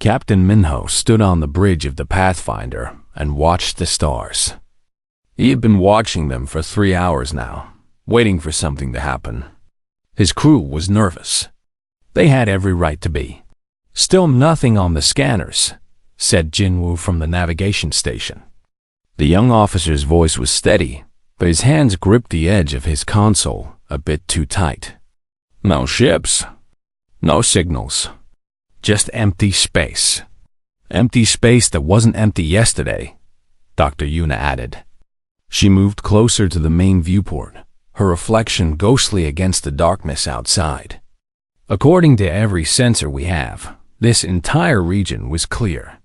Captain Minho stood on the bridge of the Pathfinder and watched the stars. He had been watching them for 3 hours now, waiting for something to happen. His crew was nervous. They had every right to be. "Still nothing on the scanners," said Jinwoo from the navigation station. The young officer's voice was steady, but his hands gripped the edge of his console a bit too tight. "No ships. No signals. Just empty space. Empty space that wasn't empty yesterday," Dr. Yuna added. She moved closer to the main viewport, her reflection ghostly against the darkness outside. "According to every sensor we have, this entire region was clear.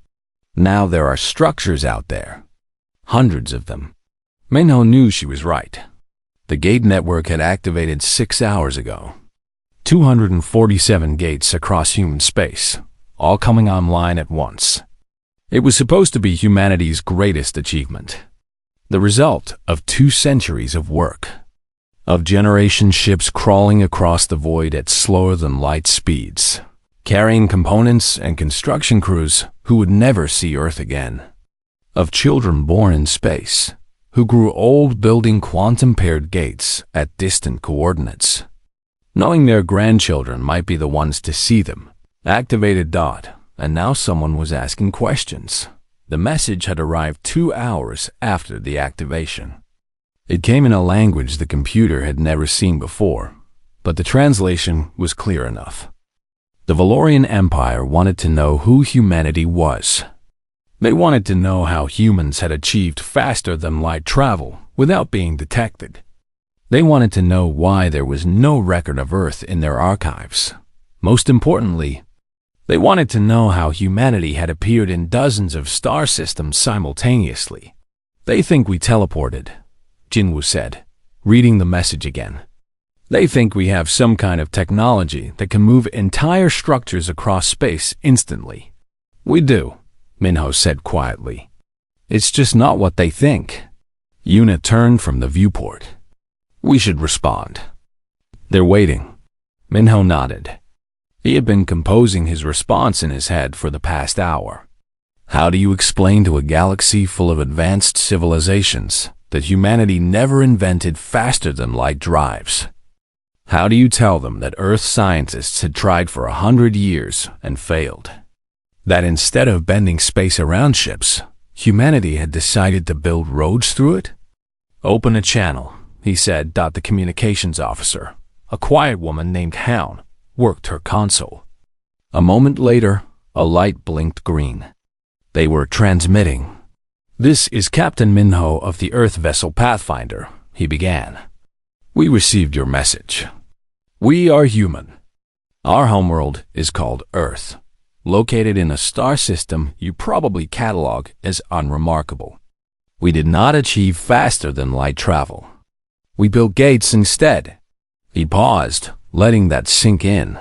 Now there are structures out there. Hundreds of them." Minho knew she was right. The gate network had activated 6 hours ago. 247 gates across human space, all coming online at once. It was supposed to be humanity's greatest achievement. The result of 2 centuries of work. Of generation ships crawling across the void at slower-than-light speeds, carrying components and construction crews who would never see Earth again. Of children born in space, who grew old building quantum-paired gates at distant coordinates. Knowing their grandchildren might be the ones to see them, activated dot, and now someone was asking questions. The message had arrived 2 hours after the activation. It came in a language the computer had never seen before, but the translation was clear enough. The Valorian Empire wanted to know who humanity was. They wanted to know how humans had achieved faster-than-light travel without being detected. They wanted to know why there was no record of Earth in their archives. Most importantly, they wanted to know how humanity had appeared in dozens of star systems simultaneously. "They think we teleported," Jinwoo said, reading the message again. "They think we have some kind of technology that can move entire structures across space instantly." "We do," Minho said quietly. "It's just not what they think." Yuna turned from the viewport. "We should respond." "They're waiting." Minho nodded. He had been composing his response in his head for the past hour. How do you explain to a galaxy full of advanced civilizations that humanity never invented faster-than-light drives? How do you tell them that Earth scientists had tried for 100 years and failed? That instead of bending space around ships, humanity had decided to build roads through it? "Open a channel," he said. The communications officer, a quiet woman named Hound, worked her console. A moment later, a light blinked green. They were transmitting. "This is Captain Minho of the Earth vessel Pathfinder," he began. "We received your message. We are human. Our homeworld is called Earth, located in a star system you probably catalog as unremarkable. We did not achieve faster-than-light travel. We built gates instead." He paused, letting that sink in.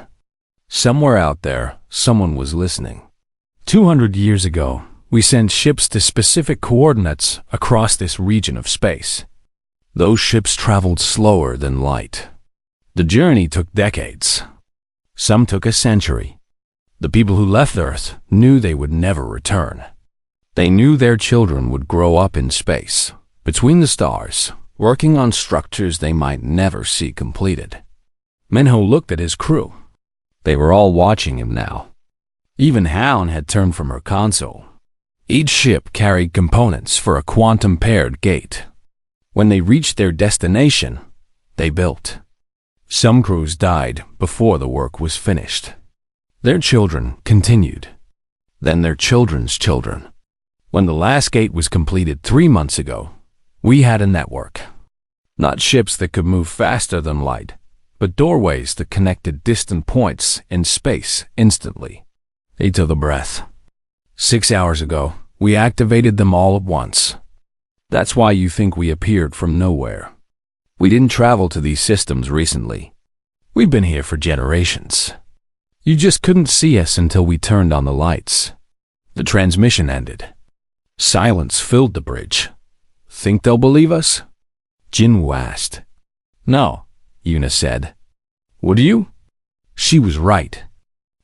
Somewhere out there, someone was listening. 200 years ago, we sent ships to specific coordinates across this region of space. Those ships traveled slower than light. The journey took decades. Some took a century. The people who left Earth knew they would never return. They knew their children would grow up in space, between the stars, working on structures they might never see completed. Minho looked at his crew. They were all watching him now. Even Hound had turned from her console. Each ship carried components for a quantum-paired gate. When they reached their destination, they built. Some crews died before the work was finished. Their children continued. Then their children's children. When the last gate was completed 3 months ago, we had a network. Not ships that could move faster than light, but doorways that connected distant points in space instantly. He took a breath. 6 hours ago, we activated them all at once. That's why you think we appeared from nowhere. We didn't travel to these systems recently. We've been here for generations. You just couldn't see us until we turned on the lights. The transmission ended. Silence filled the bridge. Think they'll believe us? Jinwoo asked. No, Yuna said. Would you? She was right.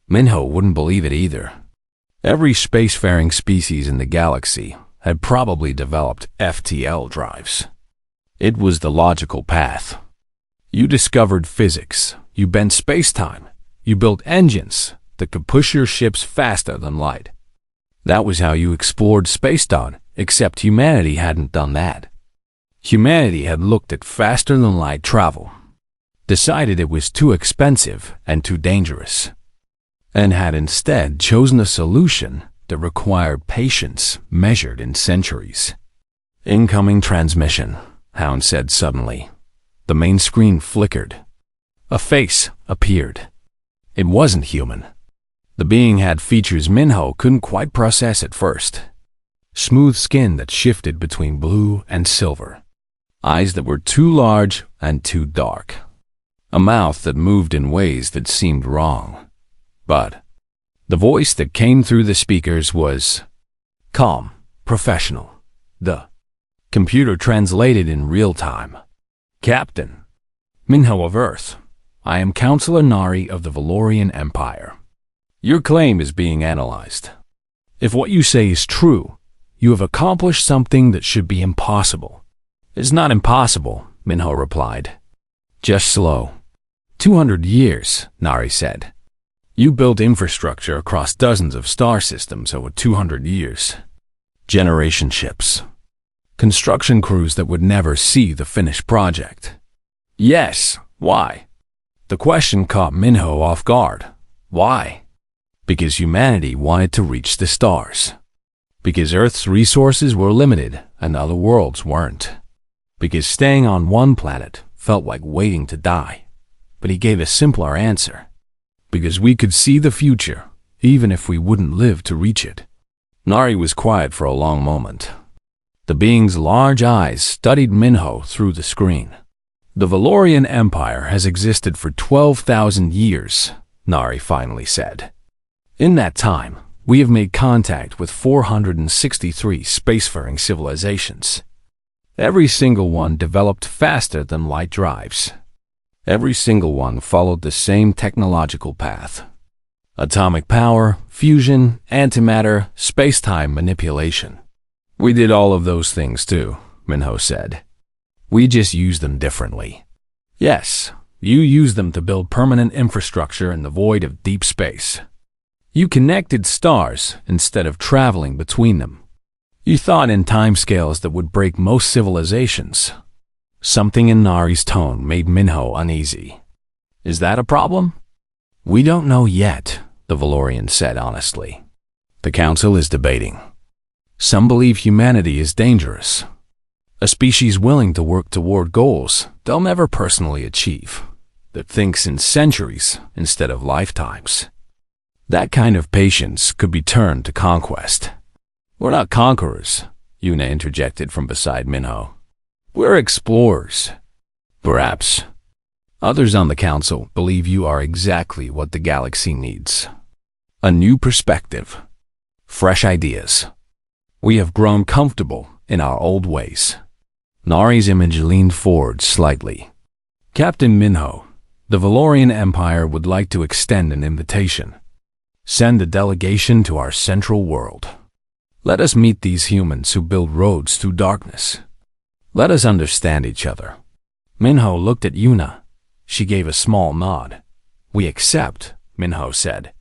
Minho wouldn't believe it either. Every spacefaring species in the galaxy had probably developed FTL drives. It was the logical path. You discovered physics, you bent space-time, you built engines that could push your ships faster than light. That was how you explored space-time, except humanity hadn't done that. Humanity had looked at faster-than-light travel, decided it was too expensive and too dangerous, and had instead chosen a solution that required patience measured in centuries. Incoming transmission, Hound said suddenly. The main screen flickered. A face appeared. It wasn't human. The being had features Minho couldn't quite process at first. Smooth skin that shifted between blue and silver. Eyes that were too large and too dark. A mouth that moved in ways that seemed wrong. But the voice that came through the speakers was calm, professional. The computer translated in real time. Captain, Minho of Earth, I am Counselor Nari of the Valorian Empire. Your claim is being analyzed. If what you say is true, you have accomplished something that should be impossible. It's not impossible, Minho replied. Just slow. 200 years, Nari said. You built infrastructure across dozens of star systems over 200 years. Generation ships. Construction crews that would never see the finished project. Yes, why? The question caught Minho off guard. Why? Because humanity wanted to reach the stars. Because Earth's resources were limited and other worlds weren't. Because staying on one planet felt like waiting to die. But he gave a simpler answer. Because we could see the future, even if we wouldn't live to reach it. Nari was quiet for a long moment. The being's large eyes studied Minho through the screen. The Valorian Empire has existed for 12,000 years, Nari finally said. In that time, we have made contact with 463 spacefaring civilizations. Every single one developed faster than light drives. Every single one followed the same technological path. Atomic power, fusion, antimatter, space-time manipulation. We did all of those things too, Minho said. We just used them differently. Yes, you used them to build permanent infrastructure in the void of deep space. You connected stars instead of traveling between them. You thought in timescales that would break most civilizations. Something in Nari's tone made Minho uneasy. Is that a problem? We don't know yet, the Valorian said honestly. The Council is debating. Some believe humanity is dangerous. A species willing to work toward goals they'll never personally achieve, that thinks in centuries instead of lifetimes. That kind of patience could be turned to conquest. We're not conquerors, Yuna interjected from beside Minho. We're explorers. Perhaps. Others on the Council believe you are exactly what the galaxy needs. A new perspective. Fresh ideas. We have grown comfortable in our old ways. Nari's image leaned forward slightly. Captain Minho, the Valorian Empire would like to extend an invitation. Send a delegation to our central world. Let us meet these humans who build roads through darkness. Let us understand each other. Minho looked at Yuna. She gave a small nod. We accept, Minho said.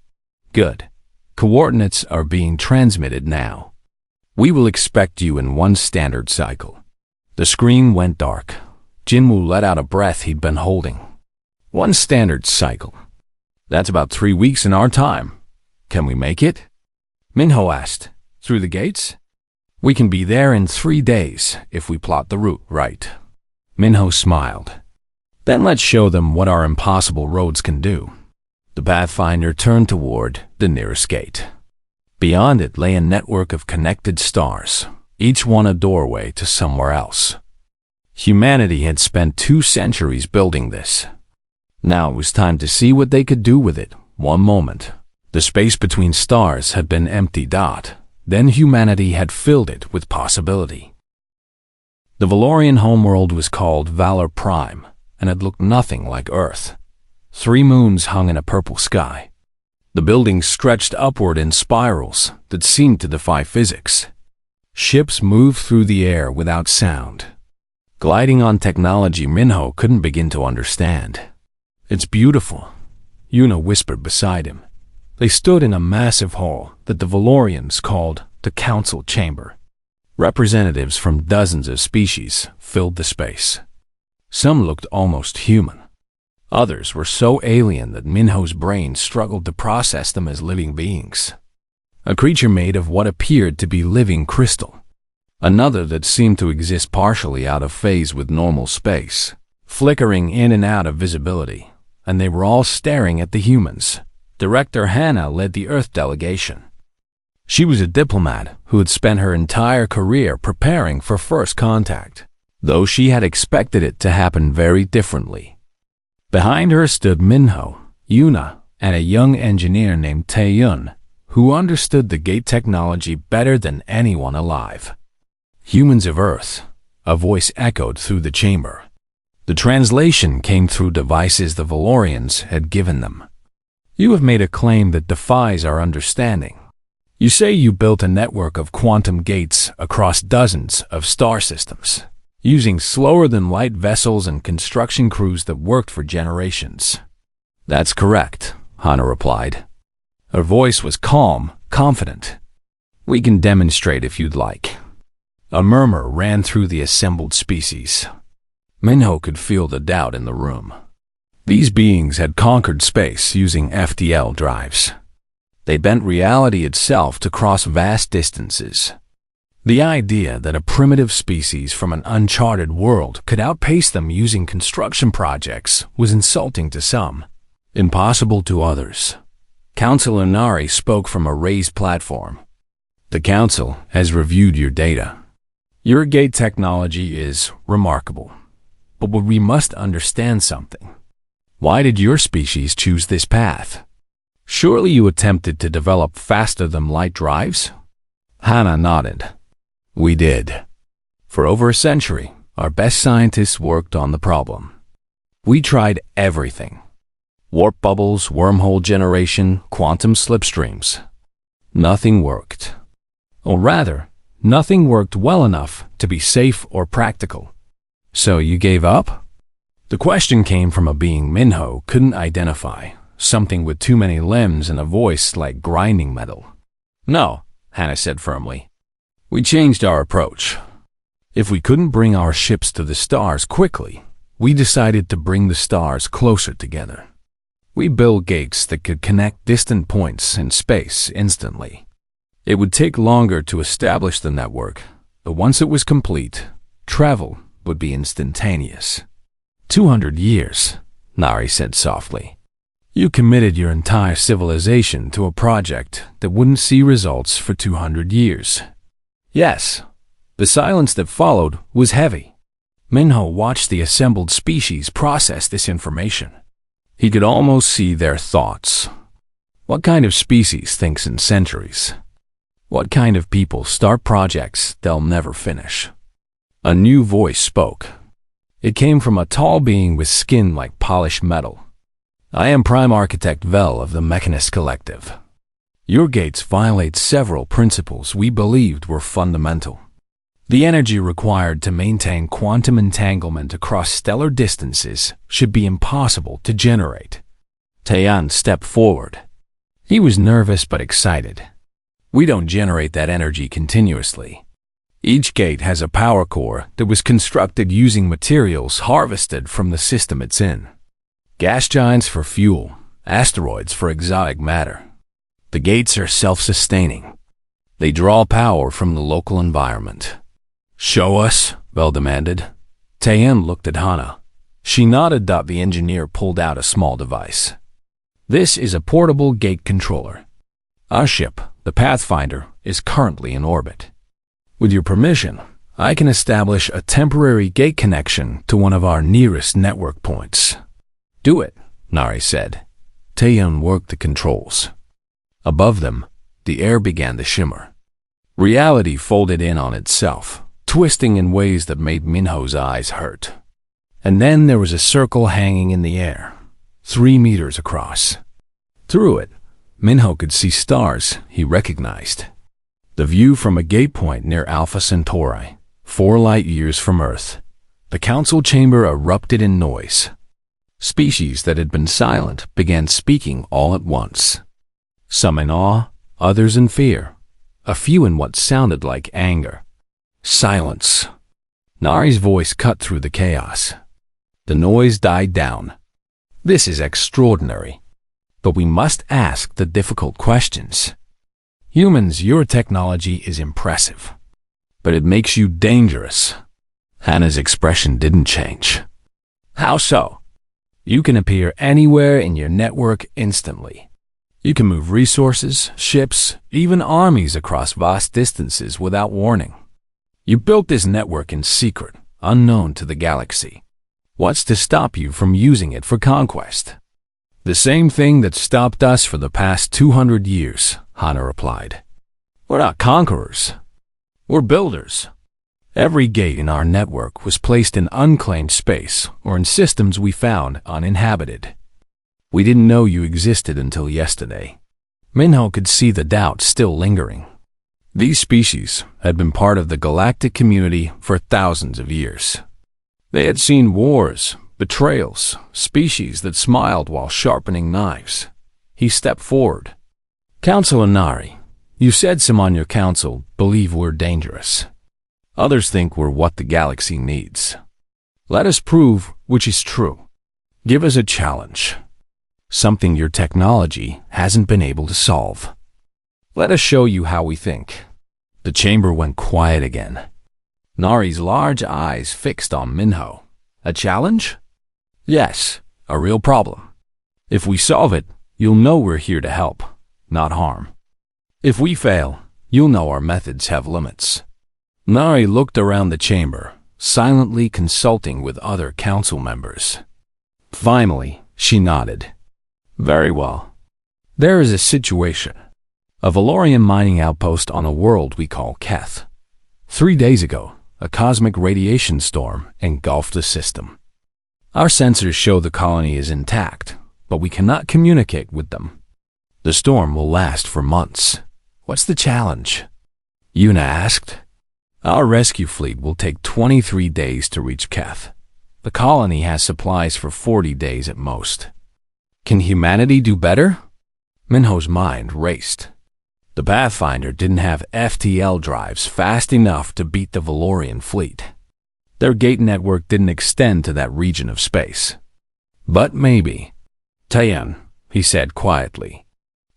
Good. Coordinates are being transmitted now. We will expect you in one standard cycle. The screen went dark. Jinwoo let out a breath he'd been holding. One standard cycle. That's about 3 weeks in our time. Can we make it? Minho asked. Through the gates? We can be there in 3 days if we plot the route right. Minho smiled. Then let's show them what our impossible roads can do. The Pathfinder turned toward the nearest gate. Beyond it lay a network of connected stars, each one a doorway to somewhere else. Humanity had spent 2 centuries building this. Now it was time to see what they could do with it. One moment, the space between stars had been empty. Then humanity had filled it with possibility. The Valorian homeworld was called Valor Prime, and it looked nothing like Earth. 3 moons hung in a purple sky. The buildings stretched upward in spirals that seemed to defy physics. Ships moved through the air without sound, gliding on technology Minho couldn't begin to understand. "It's beautiful," Yuna whispered beside him. They stood in a massive hall that the Valorians called the Council Chamber. Representatives from dozens of species filled the space. Some looked almost human. Others were so alien that Minho's brain struggled to process them as living beings. A creature made of what appeared to be living crystal. Another that seemed to exist partially out of phase with normal space, flickering in and out of visibility, and they were all staring at the humans. Director Hannah led the Earth delegation. She was a diplomat who had spent her entire career preparing for first contact, though she had expected it to happen very differently. Behind her stood Minho, Yuna, and a young engineer named Taeyun, who understood the gate technology better than anyone alive. "Humans of Earth," a voice echoed through the chamber. The translation came through devices the Valorians had given them. "You have made a claim that defies our understanding. You say you built a network of quantum gates across dozens of star systems, using slower-than-light vessels and construction crews that worked for generations." "That's correct," Hana replied. Her voice was calm, confident. "We can demonstrate if you'd like." A murmur ran through the assembled species. Minho could feel the doubt in the room. These beings had conquered space using FTL drives. They bent reality itself to cross vast distances. The idea that a primitive species from an uncharted world could outpace them using construction projects was insulting to some, impossible to others. Counselor Nari spoke from a raised platform. "The Council has reviewed your data. Your gate technology is remarkable. But we must understand something. Why did your species choose this path? Surely you attempted to develop faster-than-light drives?" Hana nodded. "We did. For over a century, our best scientists worked on the problem. We tried everything. Warp bubbles, wormhole generation, quantum slipstreams. Nothing worked. Or rather, nothing worked well enough to be safe or practical. So you gave up?" The question came from a being Minho couldn't identify, something with too many limbs and a voice like grinding metal. "No," Hannah said firmly. "We changed our approach. If we couldn't bring our ships to the stars quickly, we decided to bring the stars closer together. We built gates that could connect distant points in space instantly. It would take longer to establish the network, but once it was complete, travel would be instantaneous." 200 years, Nari said softly. "You committed your entire civilization to a project that wouldn't see results for 200 years. "Yes." The silence that followed was heavy. Minho watched the assembled species process this information. He could almost see their thoughts. What kind of species thinks in centuries? What kind of people start projects they'll never finish? A new voice spoke. It came from a tall being with skin like polished metal. "I am Prime Architect Vel of the Mechanist Collective. Your gates violate several principles we believed were fundamental. The energy required to maintain quantum entanglement across stellar distances should be impossible to generate." Taeyan stepped forward. He was nervous but excited. "We don't generate that energy continuously. Each gate has a power core that was constructed using materials harvested from the system it's in. Gas giants for fuel, asteroids for exotic matter. The gates are self-sustaining. They draw power from the local environment." "Show us," Vel demanded. Taeyan looked at Hana. She nodded. The engineer pulled out a small device. "This is a portable gate controller. Our ship, the Pathfinder, is currently in orbit. With your permission, I can establish a temporary gate connection to one of our nearest network points." "Do it," Nari said. Taeyan worked the controls. Above them, the air began to shimmer. Reality folded in on itself, twisting in ways that made Minho's eyes hurt. And then there was a circle hanging in the air, 3 meters across. Through it, Minho could see stars he recognized. The view from a gate point near Alpha Centauri, 4 light-years from Earth. The council chamber erupted in noise. Species that had been silent began speaking all at once. Some in awe, others in fear, a few in what sounded like anger. Silence. Nari's voice cut through the chaos. The noise died down. This is extraordinary. But we must ask the difficult questions. Humans, your technology is impressive. But it makes you dangerous. Hannah's expression didn't change. How so? You can appear anywhere in your network instantly. You can move resources, ships, even armies across vast distances without warning. You built this network in secret, unknown to the galaxy. What's to stop you from using it for conquest? The same thing that stopped us for the past 200 years, Hannah replied. We're not conquerors. We're builders. Every gate in our network was placed in unclaimed space or in systems we found uninhabited. We didn't know you existed until yesterday. Minho could see the doubt still lingering. These species had been part of the galactic community for thousands of years. They had seen wars, betrayals, species that smiled while sharpening knives. He stepped forward. Councilor Nari, you said some on your council believe we're dangerous. Others think we're what the galaxy needs. Let us prove which is true. Give us a challenge. Something your technology hasn't been able to solve. Let us show you how we think. The chamber went quiet again. Nari's large eyes fixed on Minho. A challenge? Yes, a real problem. If we solve it, you'll know we're here to help, not harm. If we fail, you'll know our methods have limits. Nari looked around the chamber, silently consulting with other council members. Finally, she nodded. Very well. There is a situation. A Valorian mining outpost on a world we call Keth. 3 days ago, a cosmic radiation storm engulfed the system. Our sensors show the colony is intact, but we cannot communicate with them. The storm will last for months. What's the challenge? Yuna asked. Our rescue fleet will take 23 days to reach Keth. The colony has supplies for 40 days at most. Can humanity do better? Minho's mind raced. The Pathfinder didn't have FTL drives fast enough to beat the Valorian fleet. Their gate network didn't extend to that region of space. But maybe. Tayan, he said quietly.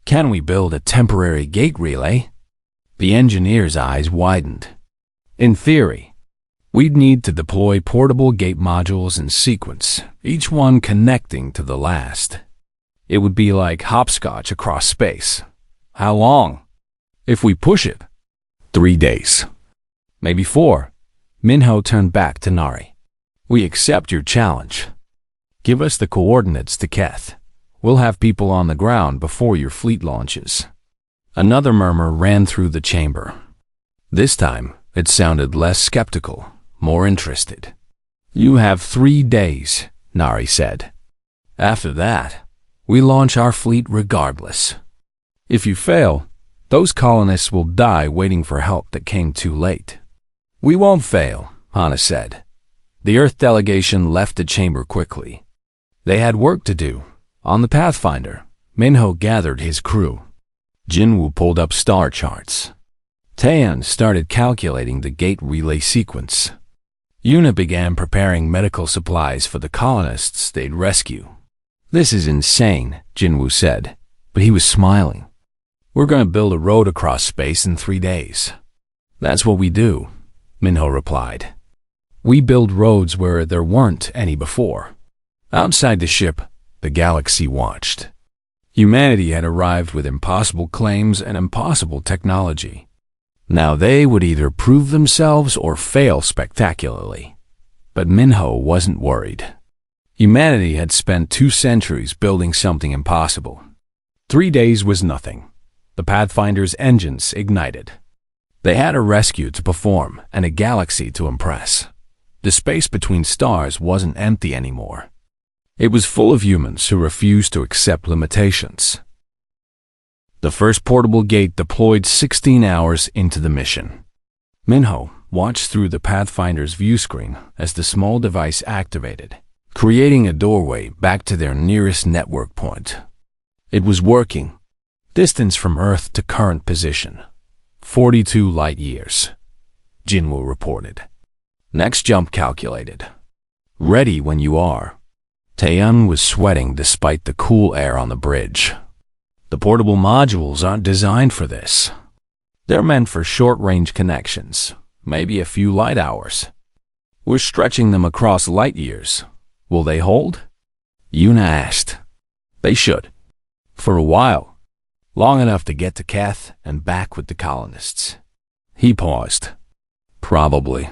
Can we build a temporary gate relay? The engineer's eyes widened. In theory, we'd need to deploy portable gate modules in sequence, each one connecting to the last. It would be like hopscotch across space. How long? If we push it, 3 days. Maybe 4. Minho turned back to Nari. We accept your challenge. Give us the coordinates to Keth. We'll have people on the ground before your fleet launches. Another murmur ran through the chamber. This time, it sounded less skeptical, more interested. You have 3 days, Nari said. After that, we launch our fleet regardless. If you fail, those colonists will die waiting for help that came too late. We won't fail, Hannah said. The Earth delegation left the chamber quickly. They had work to do. On the Pathfinder, Minho gathered his crew. Jinwoo pulled up star charts. Taeyeon started calculating the gate relay sequence. Yuna began preparing medical supplies for the colonists they'd rescue. This is insane, Jinwoo said, but he was smiling. We're going to build a road across space in 3 days. That's what we do, Minho replied. We build roads where there weren't any before. Outside the ship, the galaxy watched. Humanity had arrived with impossible claims and impossible technology. Now they would either prove themselves or fail spectacularly. But Minho wasn't worried. Humanity had spent 2 centuries building something impossible. 3 days was nothing. The Pathfinder's engines ignited. They had a rescue to perform and a galaxy to impress. The space between stars wasn't empty anymore. It was full of humans who refused to accept limitations. The first portable gate deployed 16 hours into the mission. Minho watched through the Pathfinder's view screen as the small device activated, creating a doorway back to their nearest network point. It was working. Distance from Earth to current position, 42 light years, Jinwoo reported. Next jump calculated. Ready when you are. Taeyun was sweating despite the cool air on the bridge. The portable modules aren't designed for this. They're meant for short-range connections, maybe a few light hours. We're stretching them across light years. Will they hold? Yuna asked. They should. For a while. Long enough to get to Keth and back with the colonists. He paused. Probably.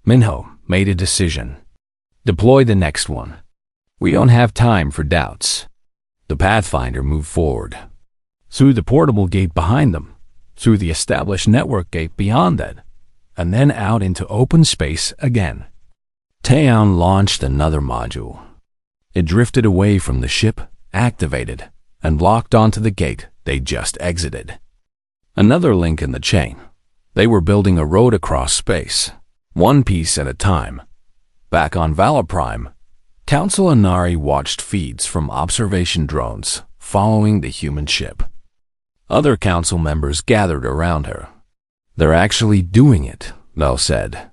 Minho made a decision. Deploy the next one. We don't have time for doubts. The Pathfinder moved forward. Through the portable gate behind them, through the established network gate beyond that, and then out into open space again. Taeyun launched another module. It drifted away from the ship, activated, and locked onto the gate they just exited. Another link in the chain. They were building a road across space, one piece at a time. Back on Valor Prime, Council Inari watched feeds from observation drones following the human ship. Other council members gathered around her. They're actually doing it, Mel said.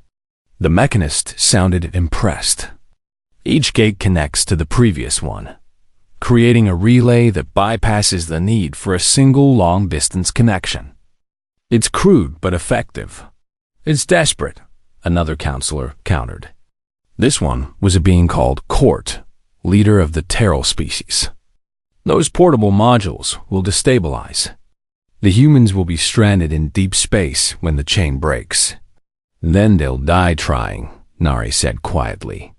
The mechanist sounded impressed. Each gate connects to the previous one, creating a relay that bypasses the need for a single long-distance connection. It's crude but effective. It's desperate, another counselor countered. This one was a being called Court, leader of the Terrell species. Those portable modules will destabilize. The humans will be stranded in deep space when the chain breaks. Then they'll die trying, Nari said quietly.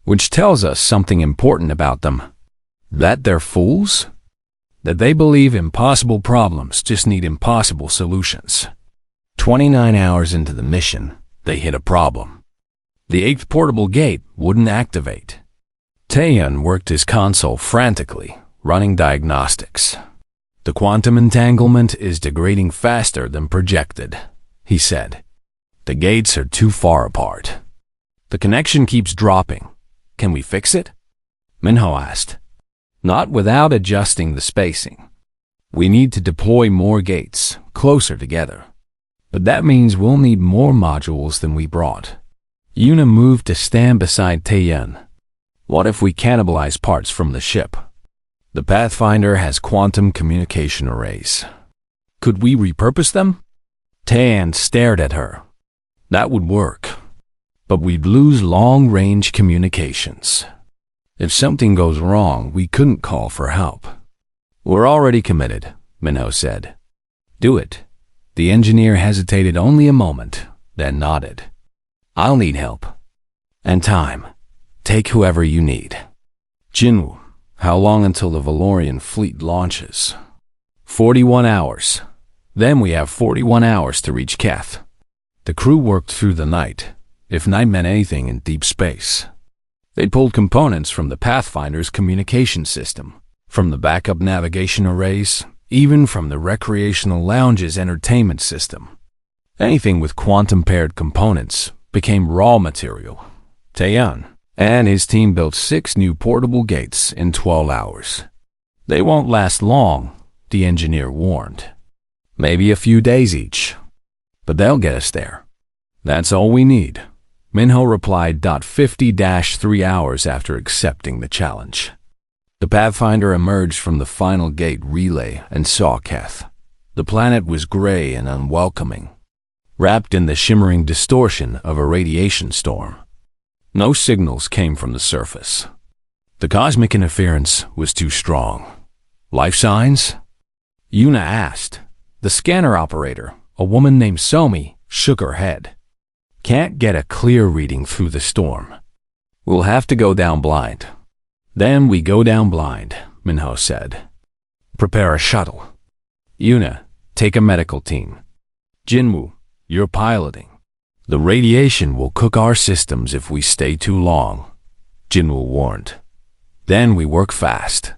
Which tells us something important about them. That they're fools? That they believe impossible problems just need impossible solutions. 29 hours into the mission, they hit a problem. The 8th portable gate wouldn't activate. Taeyun worked his console frantically, running diagnostics. The quantum entanglement is degrading faster than projected, he said. The gates are too far apart. The connection keeps dropping. Can we fix it? Minho asked. Not without adjusting the spacing. We need to deploy more gates, closer together. But that means we'll need more modules than we brought. Yuna moved to stand beside Taeyun. What if we cannibalize parts from the ship? The Pathfinder has quantum communication arrays. Could we repurpose them? Taeyun stared at her. That would work. But we'd lose long-range communications. If something goes wrong, we couldn't call for help. We're already committed, Minho said. Do it. The engineer hesitated only a moment, then nodded. I'll need help. And time. Take whoever you need. Jinwoo, how long until the Valorian fleet launches? 41 hours. Then we have 41 hours to reach Keth. The crew worked through the night, if night meant anything in deep space. They pulled components from the Pathfinder's communication system, from the backup navigation arrays, even from the recreational lounge's entertainment system. Anything with quantum-paired components became raw material. Taeyun and his team built 6 new portable gates in 12 hours. They won't last long, the engineer warned. Maybe a few days each. But they'll get us there. That's all we need. Minho replied. 50-3 hours after accepting the challenge. The Pathfinder emerged from the final gate relay and saw Keth. The planet was gray and unwelcoming, wrapped in the shimmering distortion of a radiation storm. No signals came from the surface. The cosmic interference was too strong. Life signs? Yuna asked. The scanner operator, a woman named Somi, shook her head. Can't get a clear reading through the storm. We'll have to go down blind. Then we go down blind, Minho said. Prepare a shuttle. Yuna, take a medical team. Jinwoo, you're piloting. The radiation will cook our systems if we stay too long, Jinwoo warned. Then we work fast.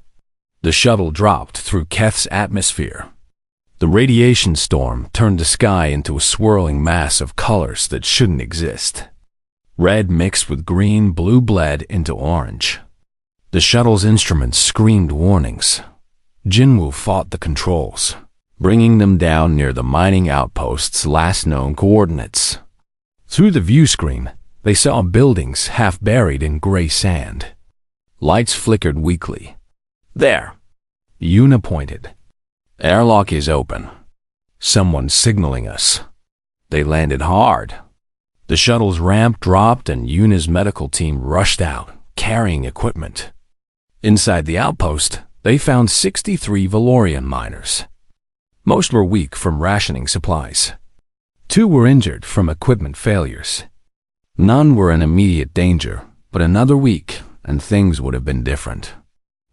The shuttle dropped through Keth's atmosphere. The radiation storm turned the sky into a swirling mass of colors that shouldn't exist. Red mixed with green, blue bled into orange. The shuttle's instruments screamed warnings. Jinwoo fought the controls, bringing them down near the mining outpost's last known coordinates. Through the view screen, they saw buildings half buried in gray sand. Lights flickered weakly. There, Yuna pointed. Airlock is open. Someone's signaling us. They landed hard. The shuttle's ramp dropped and Yuna's medical team rushed out, carrying equipment. Inside the outpost, they found 63 Valorian miners. Most were weak from rationing supplies. 2 were injured from equipment failures. None were in immediate danger, but another week and things would have been different.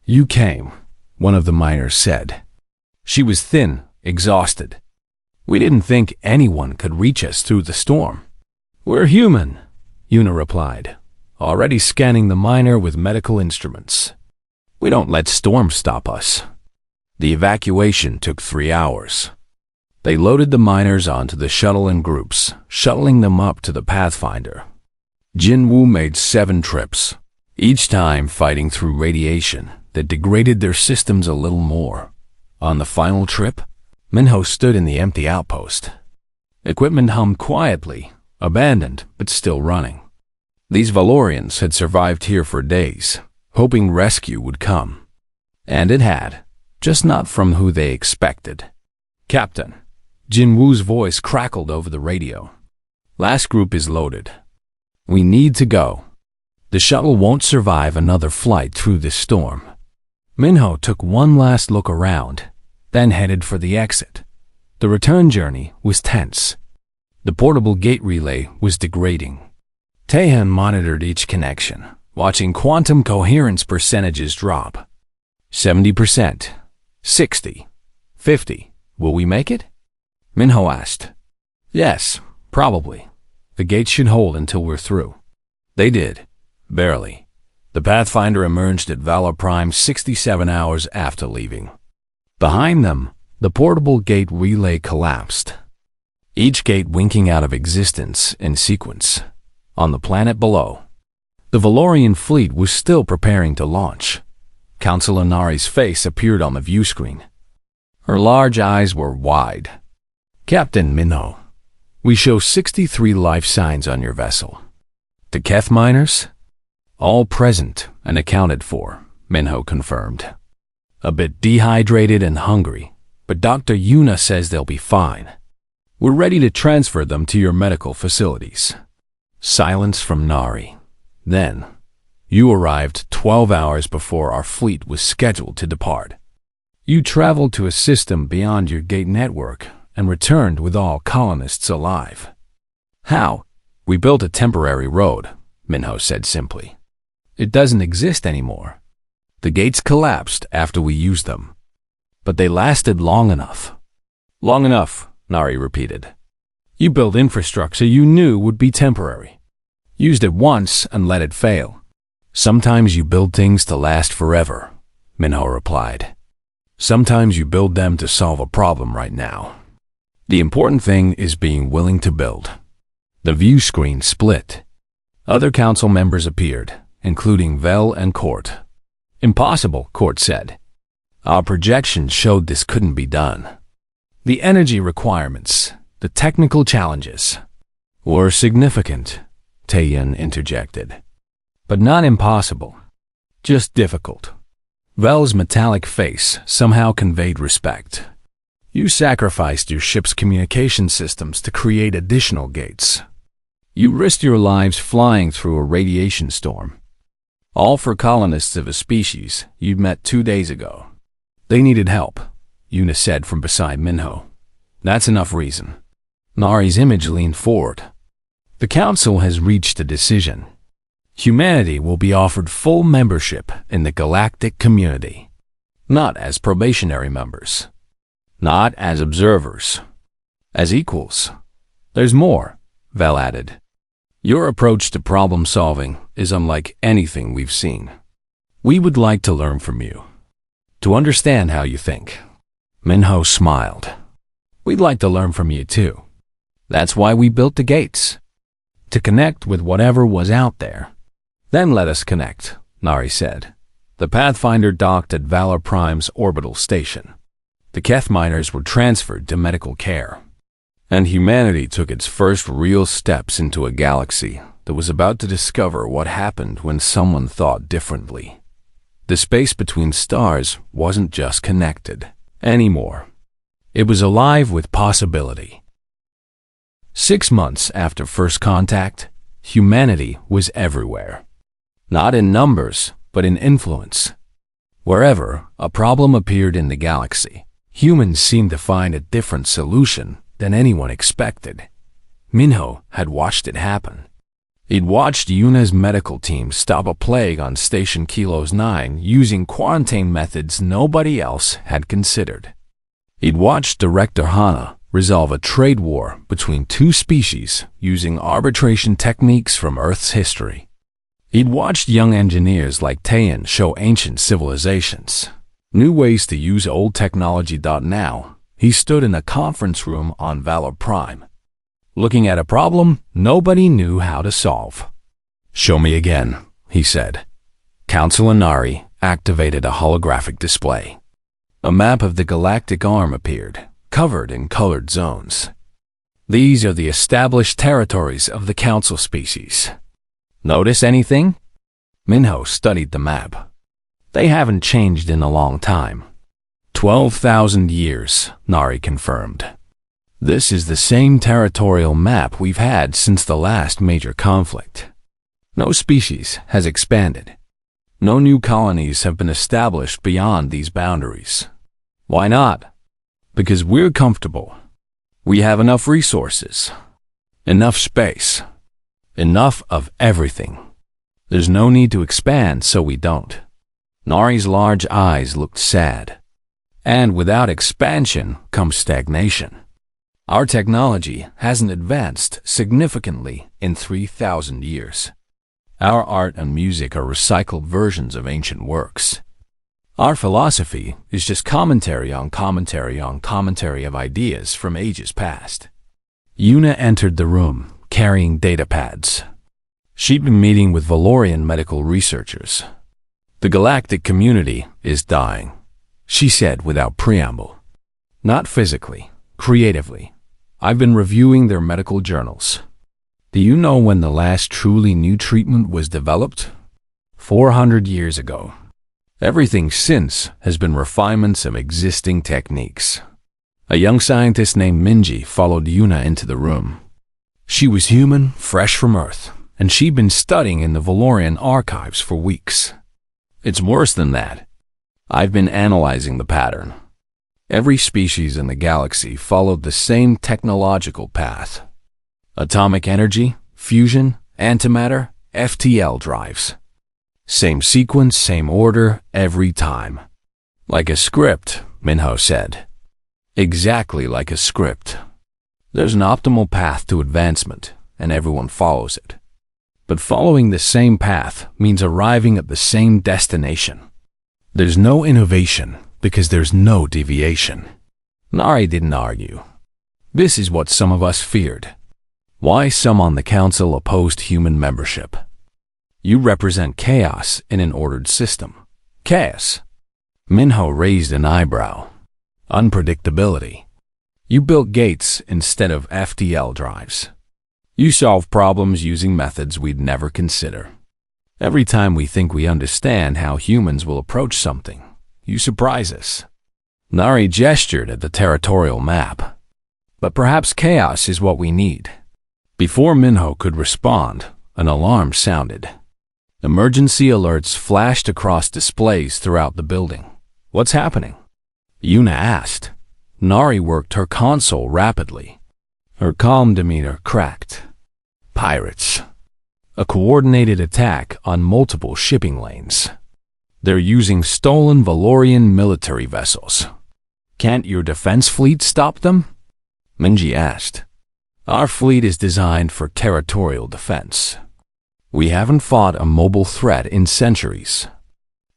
You came, one of the miners said. She was thin, exhausted. We didn't think anyone could reach us through the storm. We're human, Yuna replied, already scanning the miner with medical instruments. We don't let storms stop us. The evacuation took 3 hours. They loaded the miners onto the shuttle in groups, shuttling them up to the Pathfinder. Jinwoo made 7 trips, each time fighting through radiation that degraded their systems a little more. On the final trip, Minho stood in the empty outpost. Equipment hummed quietly, abandoned but still running. These Valorians had survived here for days, hoping rescue would come. And it had, just not from who they expected. Captain, Jinwoo's voice crackled over the radio. Last group is loaded. We need to go. The shuttle won't survive another flight through this storm. Minho took one last look around, then headed for the exit. The return journey was tense. The portable gate relay was degrading. Taehyun monitored each connection, watching quantum coherence percentages drop. 70%, 60, 50. Will we make it? Minho asked. Yes, probably. The gate should hold until we're through. They did. Barely. The Pathfinder emerged at Valor Prime 67 hours after leaving. Behind them, the portable gate relay collapsed, each gate winking out of existence in sequence. On the planet below, the Valorian fleet was still preparing to launch. Councilor Nari's face appeared on the view screen. Her large eyes were wide. Captain Minho, we show 63 life signs on your vessel. The Keth miners? All present and accounted for, Minho confirmed. A bit dehydrated and hungry, but Dr. Yuna says they'll be fine. We're ready to transfer them to your medical facilities. Silence from Nari. Then, you arrived 12 hours before our fleet was scheduled to depart. You traveled to a system beyond your gate network and returned with all colonists alive. How? We built a temporary road, Minho said simply. It doesn't exist anymore. The gates collapsed after we used them. But they lasted long enough. Long enough, Nari repeated. You built infrastructure you knew would be temporary. Used it once and let it fail. Sometimes you build things to last forever, Minho replied. Sometimes you build them to solve a problem right now. The important thing is being willing to build. The view screen split. Other council members appeared, including Vel and Court. Impossible, Court said. Our projections showed this couldn't be done. The energy requirements, the technical challenges, were significant, Taehyun interjected. But not impossible, just difficult. Vel's metallic face somehow conveyed respect. You sacrificed your ship's communication systems to create additional gates. You risked your lives flying through a radiation storm. All for colonists of a species you'd met 2 days ago. They needed help, Yuna said from beside Minho. That's enough reason. Nari's image leaned forward. The Council has reached a decision. Humanity will be offered full membership in the galactic community. Not as probationary members. Not as observers. As equals. There's more, Vel added. Your approach to problem solving is unlike anything we've seen. We would like to learn from you. To understand how you think. Minho smiled. We'd like to learn from you too. That's why we built the gates. To connect with whatever was out there. Then let us connect, Nari said. The Pathfinder docked at Valor Prime's orbital station. The Keth miners were transferred to medical care. And humanity took its first real steps into a galaxy that was about to discover what happened when someone thought differently. The space between stars wasn't just connected anymore. It was alive with possibility. 6 months after first contact, humanity was everywhere. Not in numbers, but in influence. Wherever a problem appeared in the galaxy, humans seemed to find a different solution than anyone expected. Minho had watched it happen. He'd watched Yuna's medical team stop a plague on Station Kilos 9 using quarantine methods nobody else had considered. He'd watched Director Hana resolve a trade war between two species using arbitration techniques from Earth's history. He'd watched young engineers like Tayan show ancient civilizations new ways to use old technology. Now, he stood in a conference room on Valor Prime, looking at a problem nobody knew how to solve. "Show me again," he said. Councilor Nari activated a holographic display. A map of the galactic arm appeared, covered in colored zones. These are the established territories of the Council species. Notice anything? Minho studied the map. They haven't changed in a long time. 12,000 years, Nari confirmed. This is the same territorial map we've had since the last major conflict. No species has expanded. No new colonies have been established beyond these boundaries. Why not? Because we're comfortable. We have enough resources, enough space, enough of everything. There's no need to expand, so we don't. Nari's large eyes looked sad. And without expansion comes stagnation. Our technology hasn't advanced significantly in 3,000 years. Our art and music are recycled versions of ancient works. Our philosophy is just commentary on commentary on commentary of ideas from ages past. Yuna entered the room, carrying data pads. She'd been meeting with Valorian medical researchers. The galactic community is dying, she said without preamble. Not physically, creatively. I've been reviewing their medical journals. Do you know when the last truly new treatment was developed? 400 years ago. Everything since has been refinements of existing techniques. A young scientist named Minji followed Yuna into the room. She was human, fresh from Earth, and she'd been studying in the Valorian archives for weeks. It's worse than that. I've been analyzing the pattern. Every species in the galaxy followed the same technological path. Atomic energy, fusion, antimatter, FTL drives. Same sequence, same order, every time. Like a script, Minho said. Exactly like a script. There's an optimal path to advancement, and everyone follows it. But following the same path means arriving at the same destination. There's no innovation because there's no deviation. Nari didn't argue. This is what some of us feared. Why some on the council opposed human membership. You represent chaos in an ordered system. Chaos. Minho raised an eyebrow. Unpredictability. You built gates instead of FTL drives. You solve problems using methods we'd never consider. Every time we think we understand how humans will approach something, you surprise us. Nari gestured at the territorial map. But perhaps chaos is what we need. Before Minho could respond, an alarm sounded. Emergency alerts flashed across displays throughout the building. What's happening? Yuna asked. Nari worked her console rapidly. Her calm demeanor cracked. Pirates. A coordinated attack on multiple shipping lanes. They're using stolen Valorian military vessels. Can't your defense fleet stop them? Minji asked. Our fleet is designed for territorial defense. We haven't fought a mobile threat in centuries.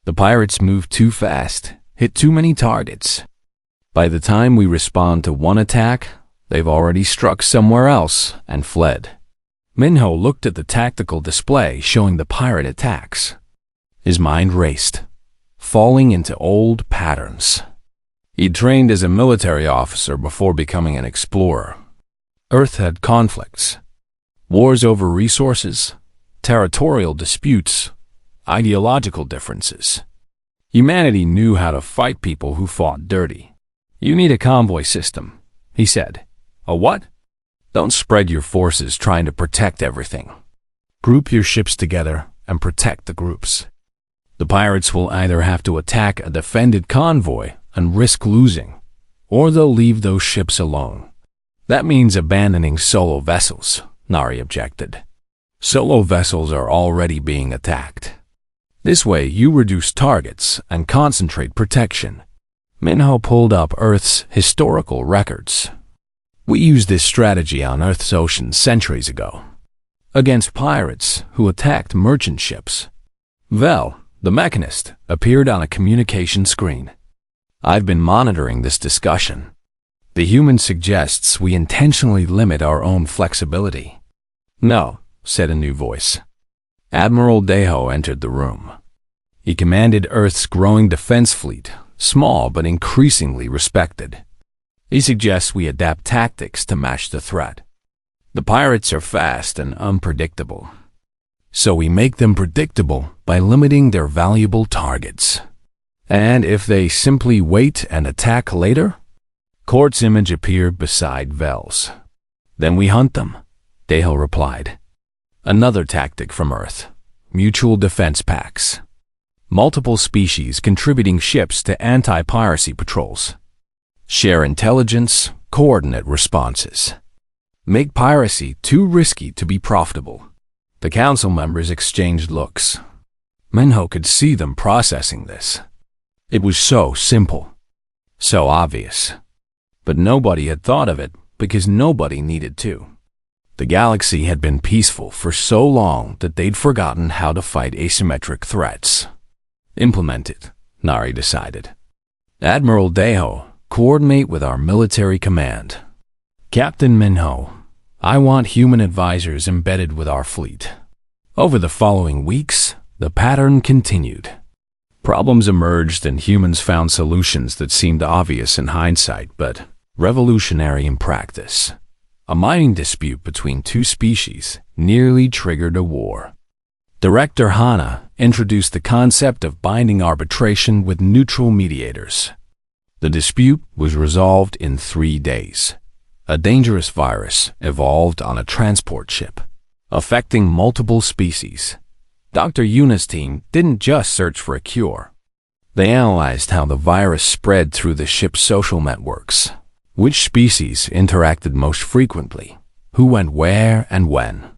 The pirates move too fast, hit too many targets. By the time we respond to one attack, they've already struck somewhere else and fled. Minho looked at the tactical display showing the pirate attacks. His mind raced, falling into old patterns. He'd trained as a military officer before becoming an explorer. Earth had conflicts, wars over resources, territorial disputes, ideological differences. Humanity knew how to fight people who fought dirty. "You need a convoy system," he said. "A what?" "Don't spread your forces trying to protect everything. Group your ships together and protect the groups. The pirates will either have to attack a defended convoy and risk losing, or they'll leave those ships alone." "That means abandoning solo vessels," Nari objected. "Solo vessels are already being attacked. This way you reduce targets and concentrate protection." Minho pulled up Earth's historical records. "We used this strategy on Earth's oceans centuries ago, against pirates who attacked merchant ships." Vel, the mechanist, appeared on a communication screen. "I've been monitoring this discussion. The human suggests we intentionally limit our own flexibility." "No," said a new voice. Admiral Deho entered the room. He commanded Earth's growing defense fleet, small but increasingly respected. "He suggests we adapt tactics to match the threat. The pirates are fast and unpredictable, so we make them predictable by limiting their valuable targets. And if they simply wait and attack later?" Court's image appeared beside Vel's. "Then we hunt them," Deho replied. "Another tactic from Earth: mutual defense pacts. Multiple species contributing ships to anti-piracy patrols. Share intelligence, coordinate responses. Make piracy too risky to be profitable." The council members exchanged looks. Minho could see them processing this. It was so simple, so obvious. But nobody had thought of it because nobody needed to. The galaxy had been peaceful for so long that they'd forgotten how to fight asymmetric threats. "Implement it," Nari decided. "Admiral Deho, coordinate with our military command." "Captain Minho, I want human advisors embedded with our fleet." Over the following weeks, the pattern continued. Problems emerged and humans found solutions that seemed obvious in hindsight but revolutionary in practice. A mining dispute between two species nearly triggered a war. Director Hana introduced the concept of binding arbitration with neutral mediators. The dispute was resolved in 3 days. A dangerous virus evolved on a transport ship, affecting multiple species. Dr. Yuna's team didn't just search for a cure. They analyzed how the virus spread through the ship's social networks, which species interacted most frequently, who went where and when.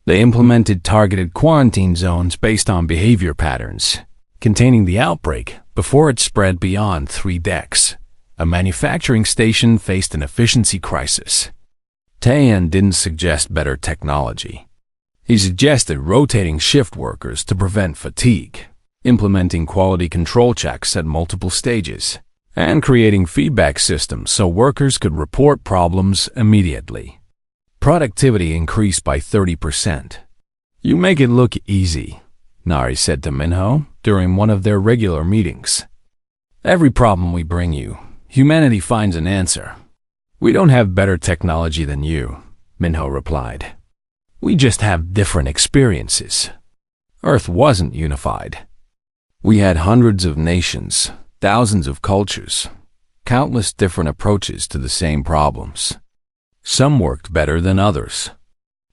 They implemented targeted quarantine zones based on behavior patterns, containing the outbreak before it spread beyond 3 decks. A manufacturing station faced an efficiency crisis. Taeyan didn't suggest better technology. He suggested rotating shift workers to prevent fatigue, implementing quality control checks at multiple stages, and creating feedback systems so workers could report problems immediately. Productivity increased by 30%. "You make it look easy," Nari said to Minho during one of their regular meetings. "Every problem we bring you, humanity finds an answer." "We don't have better technology than you," Minho replied. "We just have different experiences." Earth wasn't unified. We had hundreds of nations, thousands of cultures, countless different approaches to the same problems. Some worked better than others.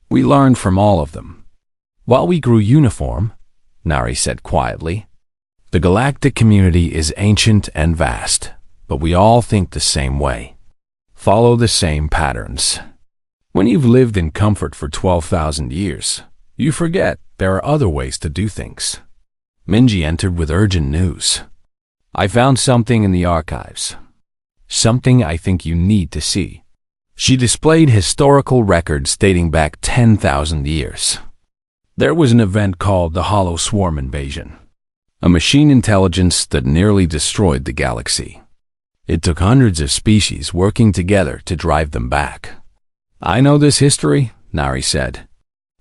We learned from all of them. "While we grew uniform," Nari said quietly, "the galactic community is ancient and vast, but we all think the same way, follow the same patterns. When you've lived in comfort for 12,000 years, you forget there are other ways to do things." Minji entered with urgent news. "I found something in the archives. Something I think you need to see." She displayed historical records dating back 10,000 years. There was an event called the Hollow Swarm Invasion, a machine intelligence that nearly destroyed the galaxy. It took hundreds of species working together to drive them back. I know this history, Nari said.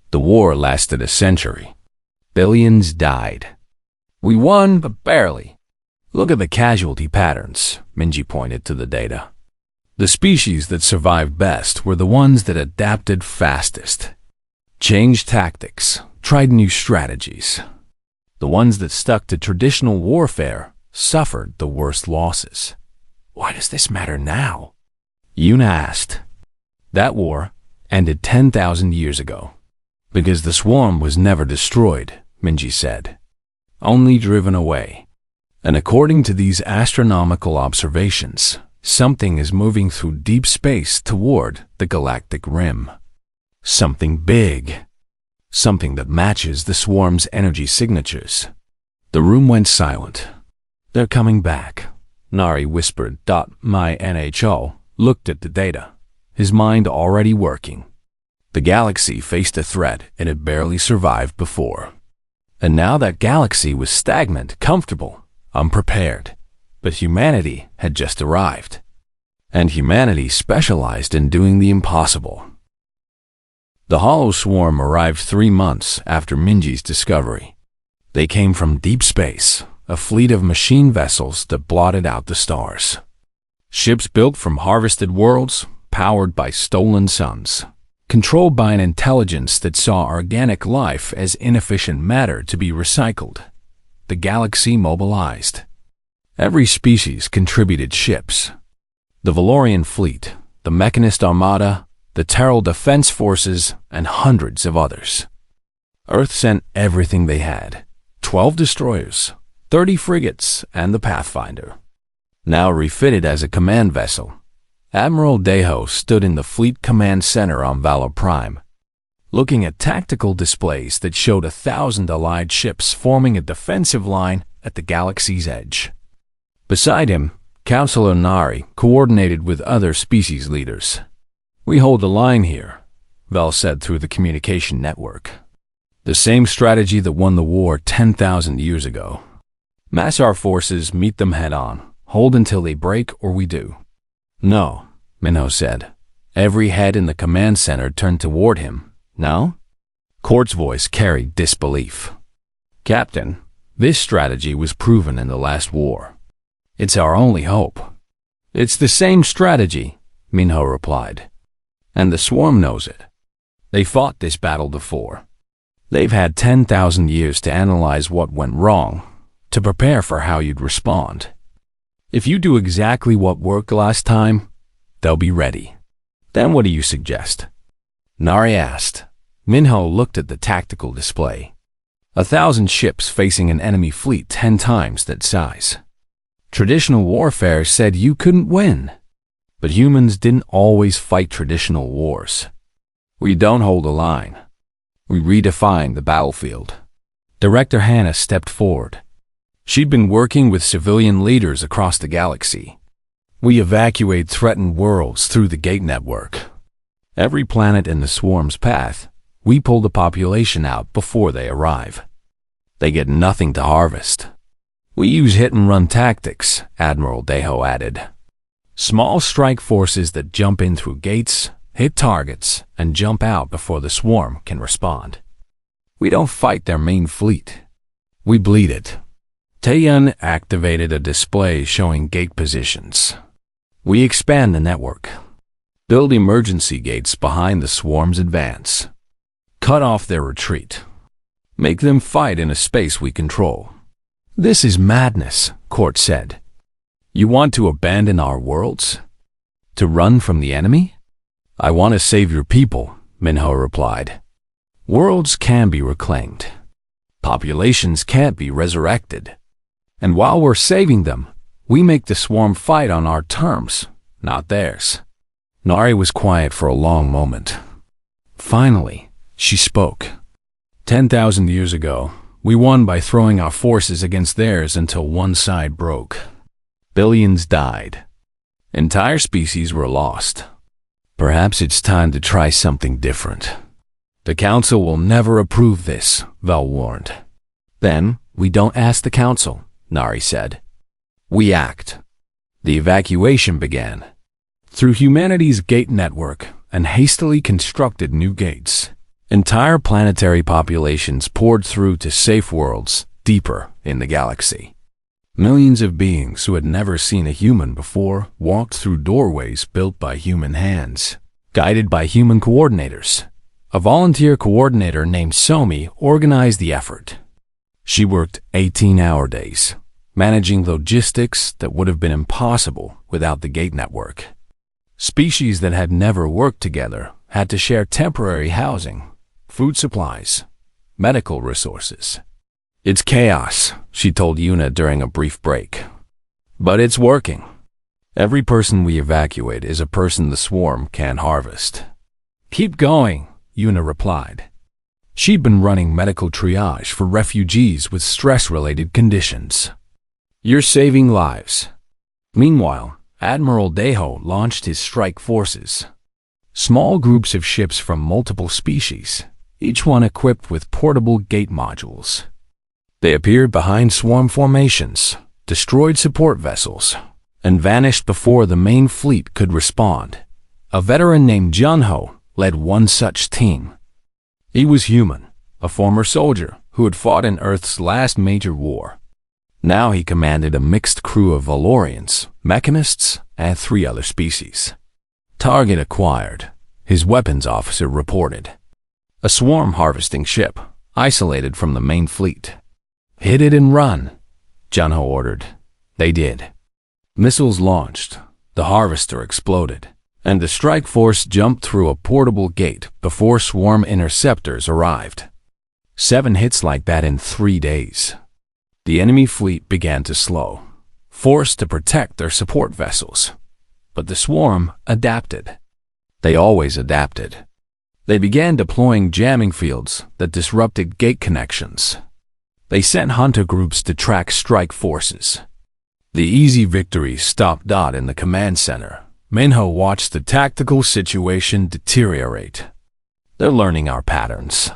The war lasted a century. Billions died. We won, but barely. Look at the casualty patterns, Minji pointed to the data. The species that survived best were the ones that adapted fastest, changed tactics, tried new strategies. The ones that stuck to traditional warfare suffered the worst losses. Why does this matter now? Yuna asked. That war ended 10,000 years ago. Because the swarm was never destroyed, Minji said. Only driven away. And according to these astronomical observations, something is moving through deep space toward the galactic rim. Something big. Something that matches the swarm's energy signatures. The room went silent. They're coming back, Nari whispered. My NHO looked at the data, his mind already working. The galaxy faced a threat it had barely survived before. And now that galaxy was stagnant, comfortable, unprepared. But humanity had just arrived. And humanity specialized in doing the impossible. The Hollow Swarm arrived 3 months after Minji's discovery. They came from deep space, a fleet of machine vessels that blotted out the stars. Ships built from harvested worlds, powered by stolen suns, controlled by an intelligence that saw organic life as inefficient matter to be recycled. The galaxy mobilized. Every species contributed ships. The Valorian fleet, the Mechanist Armada, the Terral Defense Forces, and hundreds of others. Earth sent everything they had. 12 destroyers, 30 frigates, and the Pathfinder. Now refitted as a command vessel, Admiral Deho stood in the Fleet Command Center on Valor Prime, looking at tactical displays that showed 1,000 Allied ships forming a defensive line at the galaxy's edge. Beside him, Counselor Nari coordinated with other species leaders. We hold the line here, Vel said through the communication network. The same strategy that won the war 10,000 years ago. Mass our forces, meet them head-on, hold until they break or we do. No, Minho said. Every head in the command center turned toward him. No? Court's voice carried disbelief. Captain, this strategy was proven in the last war. It's our only hope. It's the same strategy, Minho replied. And the swarm knows it. They fought this battle before. They've had 10,000 years to analyze what went wrong, to prepare for how you'd respond. If you do exactly what worked last time, they'll be ready. Then what do you suggest? Nari asked. Minho looked at the tactical display. 1,000 ships facing an enemy fleet 10 times that size. Traditional warfare said you couldn't win. But humans didn't always fight traditional wars. We don't hold a line. We redefine the battlefield. Director Hannah stepped forward. She'd been working with civilian leaders across the galaxy. We evacuate threatened worlds through the gate network. Every planet in the swarm's path, we pull the population out before they arrive. They get nothing to harvest. We use hit-and-run tactics, Admiral Deho added. Small strike forces that jump in through gates, hit targets, and jump out before the swarm can respond. We don't fight their main fleet. We bleed it. Taeyun activated a display showing gate positions. We expand the network. Build emergency gates behind the swarm's advance. Cut off their retreat. Make them fight in a space we control. This is madness, Court said. You want to abandon our worlds? To run from the enemy? I want to save your people, Minho replied. Worlds can be reclaimed. Populations can't be resurrected. And while we're saving them, we make the swarm fight on our terms, not theirs. Nari was quiet for a long moment. Finally, she spoke. 10,000 years ago, we won by throwing our forces against theirs until one side broke. Billions died. Entire species were lost. Perhaps it's time to try something different. The Council will never approve this, Val warned. Then, we don't ask the Council, Nari said. We act. The evacuation began. Through humanity's gate network and hastily constructed new gates, entire planetary populations poured through to safe worlds deeper in the galaxy. Millions of beings who had never seen a human before walked through doorways built by human hands, guided by human coordinators. A volunteer coordinator named Somi organized the effort. She worked 18-hour days, managing logistics that would have been impossible without the gate network. Species that had never worked together had to share temporary housing, food supplies, medical resources. "It's chaos," she told Yuna during a brief break. "But it's working. Every person we evacuate is a person the swarm can't harvest." "Keep going," Yuna replied. She'd been running medical triage for refugees with stress-related conditions. "You're saving lives." Meanwhile, Admiral Deho launched his strike forces. Small groups of ships from multiple species, each one equipped with portable gate modules. They appeared behind swarm formations, destroyed support vessels, and vanished before the main fleet could respond. A veteran named Junho led one such team. He was human, a former soldier who had fought in Earth's last major war. Now he commanded a mixed crew of Valorians, mechanists, and 3 other species. "Target acquired," his weapons officer reported. "A swarm harvesting ship, isolated from the main fleet." "Hit it and run," Junho ordered. They did. Missiles launched, the harvester exploded, and the strike force jumped through a portable gate before swarm interceptors arrived. 7 hits like that in 3 days. The enemy fleet began to slow, forced to protect their support vessels. But the swarm adapted. They always adapted. They began deploying jamming fields that disrupted gate connections. They sent hunter groups to track strike forces. The easy victories stopped Dot in the command center. Minho watched the tactical situation deteriorate. "They're learning our patterns.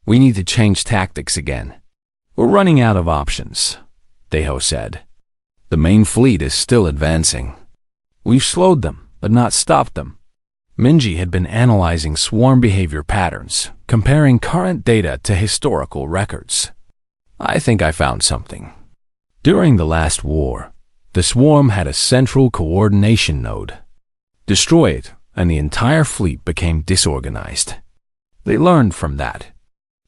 We need to change tactics again. We're running out of options," Deho said. "The main fleet is still advancing. We've slowed them, but not stopped them." Minji had been analyzing swarm behavior patterns, comparing current data to historical records. "I think I found something. During the last war, the swarm had a central coordination node. Destroy it, and the entire fleet became disorganized. They learned from that.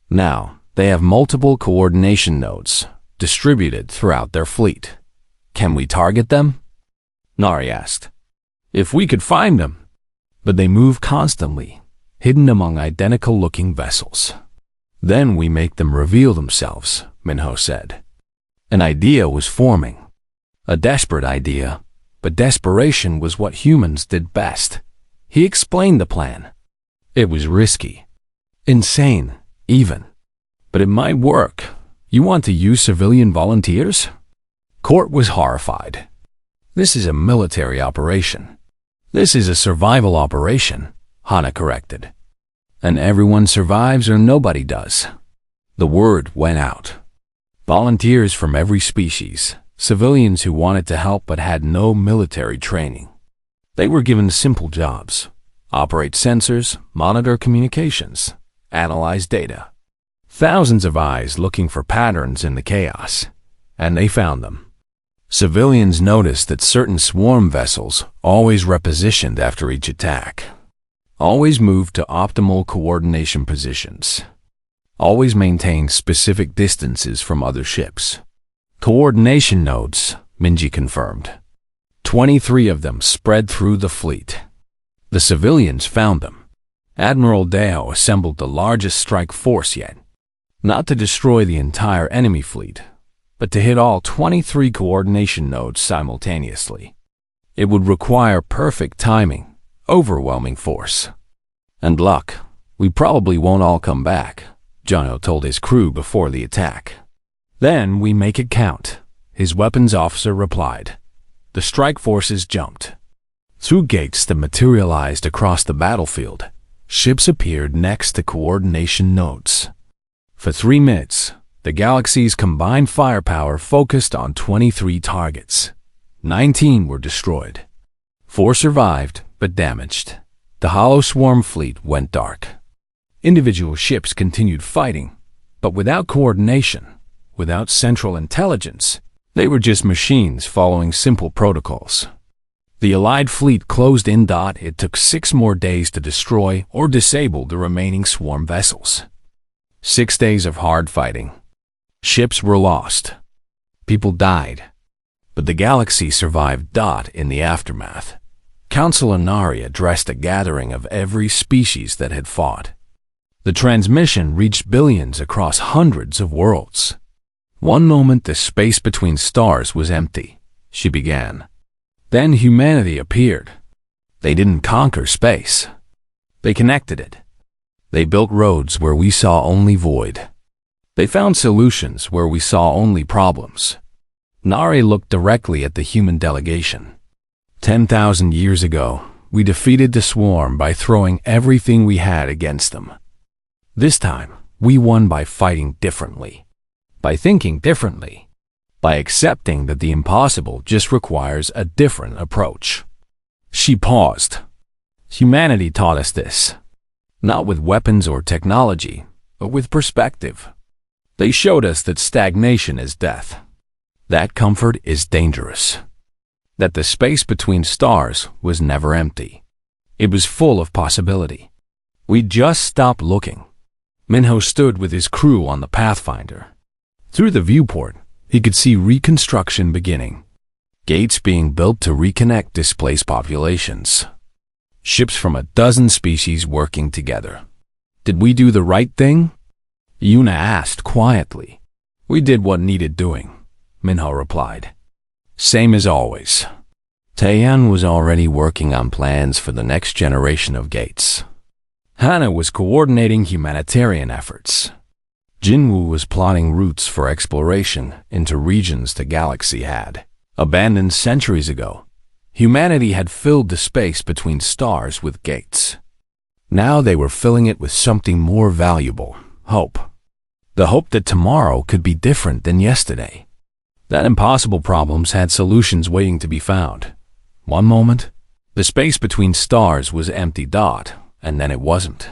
Now, they have multiple coordination nodes, distributed throughout their fleet. Can we target them?" Nari asked. "If we could find them. But they move constantly, hidden among identical-looking vessels. Then we make them reveal themselves," Minho said. An idea was forming. A desperate idea, but desperation was what humans did best. He explained the plan. It was risky. Insane, even. But it might work. "You want to use civilian volunteers?" Court was horrified. "This is a military operation." "This is a survival operation," Hana corrected. "And everyone survives or nobody does." The word went out. Volunteers from every species, civilians who wanted to help but had no military training. They were given simple jobs: operate sensors, monitor communications, analyze data. Thousands of eyes looking for patterns in the chaos, and they found them. Civilians noticed that certain swarm vessels always repositioned after each attack, always moved to optimal coordination positions, always maintained specific distances from other ships. "Coordination nodes," Minji confirmed. 23 of them spread through the fleet. The civilians found them. Admiral Deo assembled the largest strike force yet, not to destroy the entire enemy fleet, but to hit all 23 coordination nodes simultaneously. It would require perfect timing, overwhelming force. "And luck. We probably won't all come back," Jono told his crew before the attack. "Then we make it count," his weapons officer replied. The strike forces jumped. Through gates that materialized across the battlefield, ships appeared next to coordination nodes. For 3 minutes, the galaxy's combined firepower focused on 23 targets. 19 were destroyed. 4 survived, but damaged. The hollow swarm fleet went dark. Individual ships continued fighting, but without coordination, without central intelligence. They were just machines following simple protocols. The Allied fleet closed in. It took 6 more days to destroy or disable the remaining swarm vessels. 6 days of hard fighting. Ships were lost. People died. But the galaxy survived. In the aftermath, Councilor Nari addressed a gathering of every species that had fought. The transmission reached billions across hundreds of worlds. One moment the space between stars was empty, she began. Then humanity appeared. They didn't conquer space. They connected it. They built roads where we saw only void. They found solutions where we saw only problems. Nari looked directly at the human delegation. 10,000 years ago, we defeated the swarm by throwing everything we had against them. This time, we won by fighting differently, by thinking differently, by accepting that the impossible just requires a different approach. She paused. Humanity taught us this, not with weapons or technology, but with perspective. They showed us that stagnation is death, that comfort is dangerous, that the space between stars was never empty. It was full of possibility. We just stopped looking. Minho stood with his crew on the Pathfinder. Through the viewport, he could see reconstruction beginning. Gates being built to reconnect displaced populations. Ships from a dozen species working together. Did we do the right thing? Yuna asked quietly. We did what needed doing, Minho replied. Same as always. Taeyan was already working on plans for the next generation of Gates. Hana was coordinating humanitarian efforts. Jinwoo was plotting routes for exploration into regions the galaxy had abandoned centuries ago. Humanity had filled the space between stars with gates. Now they were filling it with something more valuable, hope. The hope that tomorrow could be different than yesterday. That impossible problems had solutions waiting to be found. One moment, the space between stars was empty, and then it wasn't.